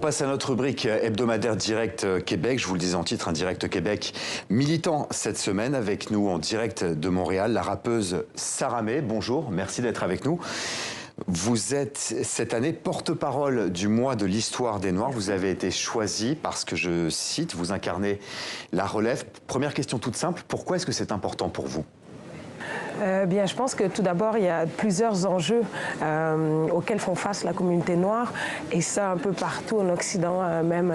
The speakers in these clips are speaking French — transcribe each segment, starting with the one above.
On passe à notre rubrique hebdomadaire Direct Québec. Je vous le disais en titre, un Direct Québec militant cette semaine. Avec nous en direct de Montréal, la rappeuse Saramé. Bonjour, merci d'être avec nous. Vous êtes cette année porte-parole du mois de l'histoire des Noirs. Vous avez été choisie parce que, je cite, vous incarnez la relève. Première question toute simple, pourquoi est-ce que c'est important pour vous ? Bien, je pense que tout d'abord, il y a plusieurs enjeux auxquels font face la communauté noire, et ça un peu partout en Occident, même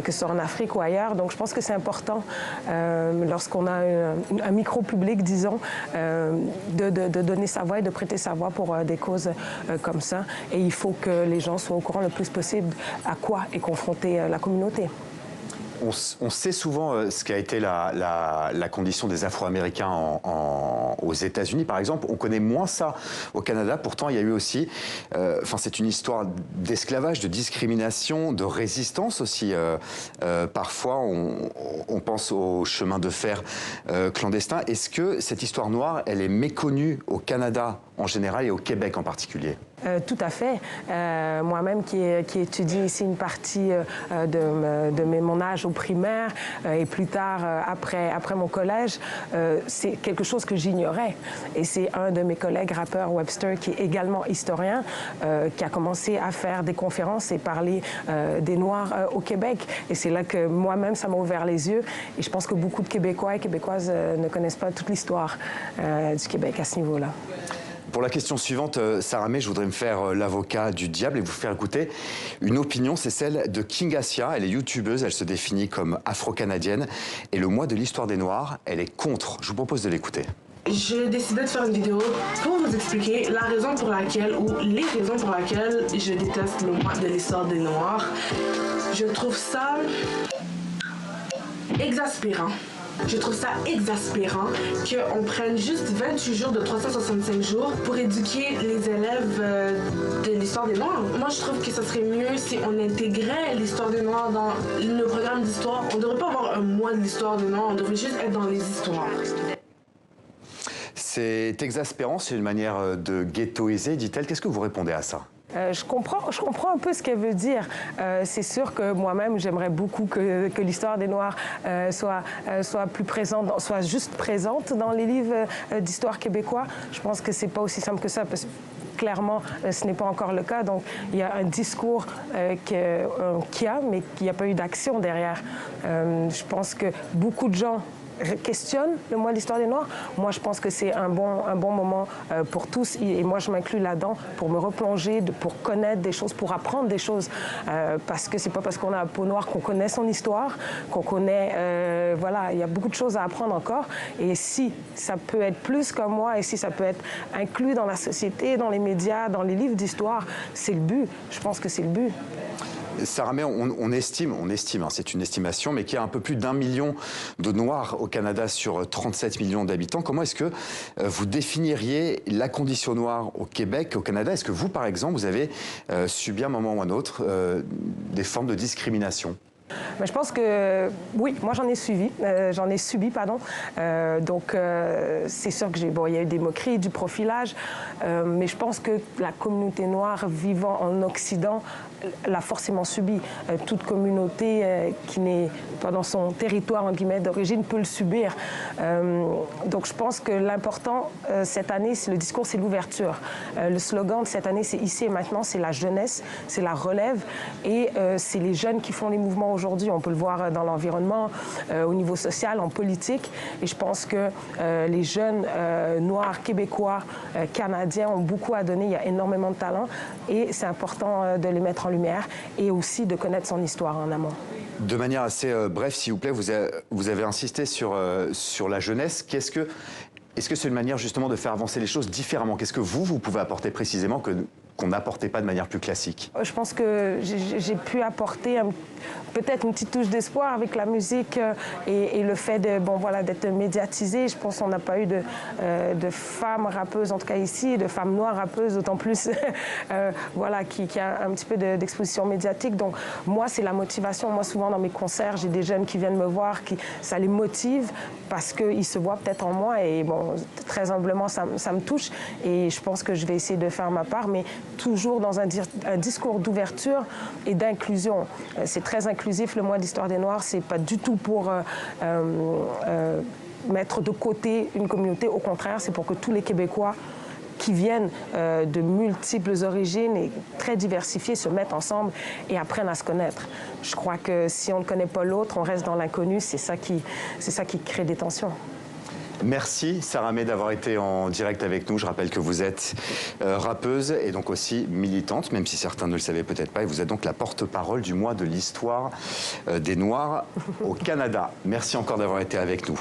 que ce soit en Afrique ou ailleurs. Donc je pense que c'est important, lorsqu'on a un micro-public, disons, de donner sa voix et de prêter sa voix pour des causes comme ça. Et il faut que les gens soient au courant le plus possible à quoi est confrontée la communauté. On sait souvent ce qu'a été la condition des Afro-Américains aux États-Unis, par exemple. On connaît moins ça au Canada. Pourtant, il y a eu aussi... c'est une histoire d'esclavage, de discrimination, de résistance aussi. Parfois, on pense au chemin de fer clandestin. Est-ce que cette histoire noire, elle est méconnue au Canada en général et au Québec en particulier ? Tout à fait. Moi-même qui étudie ici une partie de mon âge au primaire et plus tard après mon collège, c'est quelque chose que j'ignorais. Et c'est un de mes collègues rappeurs, Webster, qui est également historien, qui a commencé à faire des conférences et parler des Noirs au Québec. Et c'est là que moi-même, ça m'a ouvert les yeux. Et je pense que beaucoup de Québécois et Québécoises ne connaissent pas toute l'histoire du Québec à ce niveau-là. Pour la question suivante, Saramé, je voudrais me faire l'avocat du diable et vous faire écouter une opinion, c'est celle de Kingasia. Elle est youtubeuse, elle se définit comme afro-canadienne. Et le mois de l'histoire des Noirs, elle est contre. Je vous propose de l'écouter. J'ai décidé de faire une vidéo pour vous expliquer la raison pour laquelle, ou les raisons pour lesquelles je déteste le mois de l'histoire des Noirs. Je trouve ça exaspérant. Je trouve ça exaspérant qu'on prenne juste 28 jours de 365 jours pour éduquer les élèves de l'histoire des Noirs. Moi, je trouve que ce serait mieux si on intégrait l'histoire des Noirs dans le programme d'histoire. On ne devrait pas avoir un mois de l'histoire des Noirs, on devrait juste être dans les histoires. C'est exaspérant, c'est une manière de ghettoiser, dit-elle. Qu'est-ce que vous répondez à ça ? Je comprends un peu ce qu'elle veut dire. C'est sûr que moi-même, j'aimerais beaucoup que l'histoire des Noirs soit plus présente, soit juste présente dans les livres d'histoire québécois. Je pense que c'est pas aussi simple que ça, parce que clairement, ce n'est pas encore le cas. Donc, il y a un discours qu'il y a, mais qu'il n'y a pas eu d'action derrière. Je pense que beaucoup de gens questionne le mois de l'histoire des Noirs. Moi, je pense que c'est un bon moment pour tous, et moi, je m'inclus là-dedans pour me replonger, pour connaître des choses, pour apprendre des choses, parce que c'est pas parce qu'on a la peau noire qu'on connaît son histoire, qu'on connaît... voilà, il y a beaucoup de choses à apprendre encore, et si ça peut être plus comme moi, et si ça peut être inclus dans la société, dans les médias, dans les livres d'histoire, c'est le but. Je pense que c'est le but. Saramé, on estime, hein, c'est une estimation, mais qu'il y a un peu plus d'1 million de Noirs au Canada sur 37 millions d'habitants. Comment est-ce que vous définiriez la condition noire au Québec, au Canada? Est-ce que vous, par exemple, vous avez subi à un moment ou à un autre des formes de discrimination? Mais je pense que, oui, moi j'en ai subi, donc c'est sûr que il y a eu des moqueries, du profilage, mais je pense que la communauté noire vivant en Occident l'a forcément subi. Toute communauté qui n'est pas dans son territoire, entre guillemets, d'origine peut le subir. Donc je pense que l'important cette année, le discours, c'est l'ouverture. Le slogan de cette année, c'est ici et maintenant, c'est la jeunesse, c'est la relève, et c'est les jeunes qui font les mouvements aujourd'hui. On peut le voir dans l'environnement, au niveau social, en politique. Et je pense que les jeunes noirs, québécois, canadiens ont beaucoup à donner. Il y a énormément de talent. Et c'est important de les mettre en lumière et aussi de connaître son histoire en amont. De manière assez brève, s'il vous plaît, vous avez insisté sur la jeunesse. Est-ce que c'est une manière justement de faire avancer les choses différemment? Qu'est-ce que vous pouvez apporter précisément qu'on n'apportait pas de manière plus classique? Je pense que j'ai pu apporter peut-être une petite touche d'espoir avec la musique et le fait d'être médiatisé. Je pense qu'on n'a pas eu de femmes rappeuses, en tout cas ici, de femmes noires rappeuses, d'autant plus qui a un petit peu d'exposition médiatique. Donc moi, c'est la motivation. Moi, souvent dans mes concerts, j'ai des jeunes qui viennent me voir, ça les motive parce qu'ils se voient peut-être en moi, et bon, très humblement, ça me touche, et je pense que je vais essayer de faire ma part, mais toujours dans un discours d'ouverture et d'inclusion. C'est très inclusif, le mois d'Histoire des Noirs. C'est pas du tout pour mettre de côté une communauté. Au contraire, c'est pour que tous les Québécois qui viennent de multiples origines et très diversifiées se mettent ensemble et apprennent à se connaître. Je crois que si on ne connaît pas l'autre, on reste dans l'inconnu. C'est ça qui crée des tensions. Merci Sarah May d'avoir été en direct avec nous. Je rappelle que vous êtes rappeuse et donc aussi militante, même si certains ne le savaient peut-être pas. Et vous êtes donc la porte-parole du mois de l'histoire des Noirs au Canada. Merci encore d'avoir été avec nous.